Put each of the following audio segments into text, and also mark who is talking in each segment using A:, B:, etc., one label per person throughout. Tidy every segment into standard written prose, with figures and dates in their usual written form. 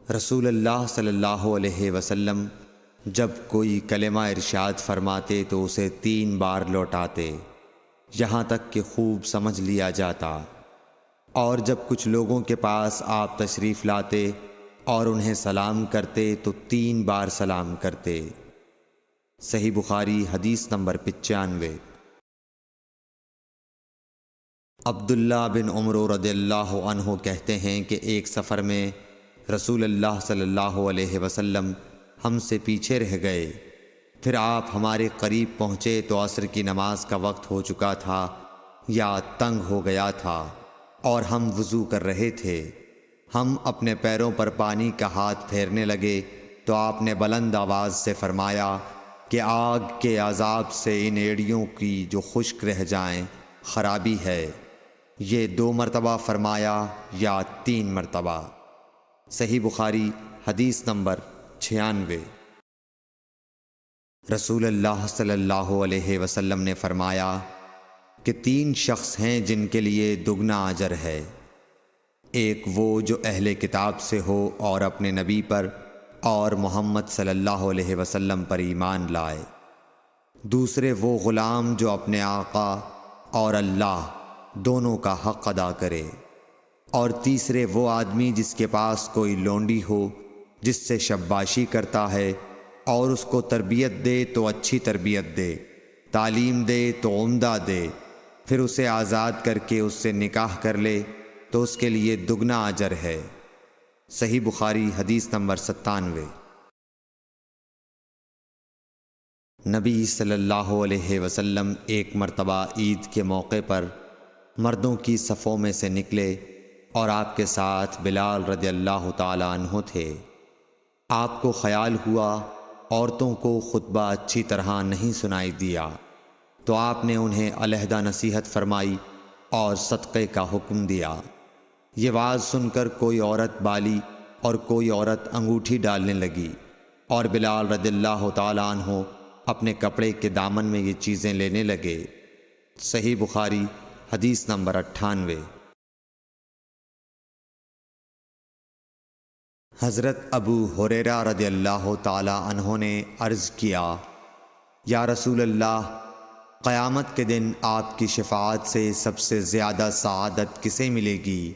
A: رسول اللہ صلی اللہ علیہ وسلم جب کوئی کلمہ ارشاد فرماتے تو اسے 3 بار لوٹاتے یہاں تک کہ خوب سمجھ لیا جاتا، اور جب کچھ لوگوں کے پاس آپ تشریف لاتے اور انہیں سلام کرتے تو 3 بار سلام کرتے۔ صحیح بخاری حدیث نمبر 95۔ عبداللہ بن عمر رضی اللہ عنہ کہتے ہیں کہ ایک سفر میں رسول اللہ صلی اللہ علیہ وسلم ہم سے پیچھے رہ گئے، پھر آپ ہمارے قریب پہنچے تو عصر کی نماز کا وقت ہو چکا تھا یا تنگ ہو گیا تھا اور ہم وضو کر رہے تھے۔ ہم اپنے پیروں پر پانی کا ہاتھ پھیرنے لگے تو آپ نے بلند آواز سے فرمایا کہ آگ کے عذاب سے ان ایڑیوں کی جو خشک رہ جائیں خرابی ہے۔ یہ 2 مرتبہ فرمایا یا 3 مرتبہ؟ صحیح بخاری حدیث نمبر 96۔ رسول اللہ صلی اللہ علیہ وسلم نے فرمایا کہ 3 شخص ہیں جن کے لیے دگنا اجر ہے۔ ایک وہ جو اہل کتاب سے ہو اور اپنے نبی پر اور محمد صلی اللہ علیہ وسلم پر ایمان لائے۔ دوسرے وہ غلام جو اپنے آقا اور اللہ دونوں کا حق ادا کرے۔ اور تیسرے وہ آدمی جس کے پاس کوئی لونڈی ہو جس سے شباشی کرتا ہے، اور اس کو تربیت دے تو اچھی تربیت دے، تعلیم دے تو عمدہ دے، پھر اسے آزاد کر کے اس سے نکاح کر لے تو اس کے لیے دگنا اجر ہے۔ صحیح بخاری حدیث نمبر 97۔ نبی صلی اللہ علیہ وسلم ایک مرتبہ عید کے موقع پر مردوں کی صفوں میں سے نکلے اور آپ کے ساتھ بلال رضی اللہ تعالی عنہ تھے۔ آپ کو خیال ہوا عورتوں کو خطبہ اچھی طرح نہیں سنائی دیا تو آپ نے انہیں علیحدہ نصیحت فرمائی اور صدقے کا حکم دیا۔ یہ واز سن کر کوئی عورت بالی اور کوئی عورت انگوٹھی ڈالنے لگی، اور بلال رضی اللہ تعالی عنہ اپنے کپڑے کے دامن میں یہ چیزیں لینے لگے۔ صحیح بخاری حدیث نمبر 98۔ حضرت ابو ہریرہ رضی اللہ تعالی عنہ نے عرض کیا، یا رسول اللہ، قیامت کے دن آپ کی شفاعت سے سب سے زیادہ سعادت کسے ملے گی؟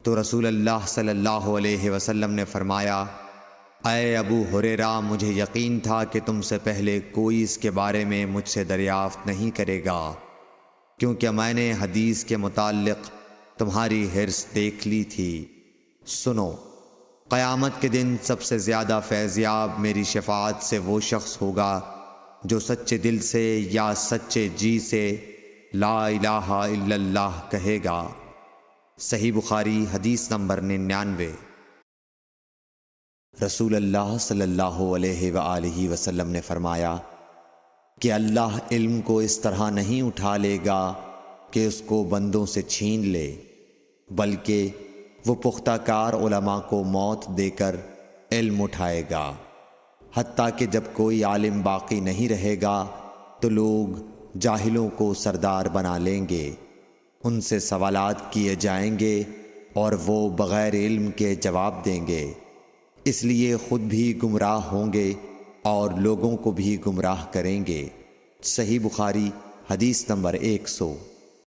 A: تو رسول اللہ صلی اللہ علیہ وسلم نے فرمایا، اے ابو ہریرہ، مجھے یقین تھا کہ تم سے پہلے کوئی اس کے بارے میں مجھ سے دریافت نہیں کرے گا، کیونکہ میں نے حدیث کے متعلق تمہاری حرص دیکھ لی تھی۔ سنو، قیامت کے دن سب سے زیادہ فیضیاب میری شفاعت سے وہ شخص ہوگا جو سچے دل سے یا سچے جی سے لا الہ الا اللہ کہے گا۔ صحیح بخاری حدیث نمبر 99۔ رسول اللہ صلی اللہ علیہ وآلہ وسلم نے فرمایا کہ اللہ علم کو اس طرح نہیں اٹھا لے گا کہ اس کو بندوں سے چھین لے، بلکہ وہ پختہ کار علماء کو موت دے کر علم اٹھائے گا، حتیٰ کہ جب کوئی عالم باقی نہیں رہے گا تو لوگ جاہلوں کو سردار بنا لیں گے، ان سے سوالات کیے جائیں گے اور وہ بغیر علم کے جواب دیں گے، اس لیے خود بھی گمراہ ہوں گے اور لوگوں کو بھی گمراہ کریں گے۔ صحیح بخاری حدیث نمبر 100۔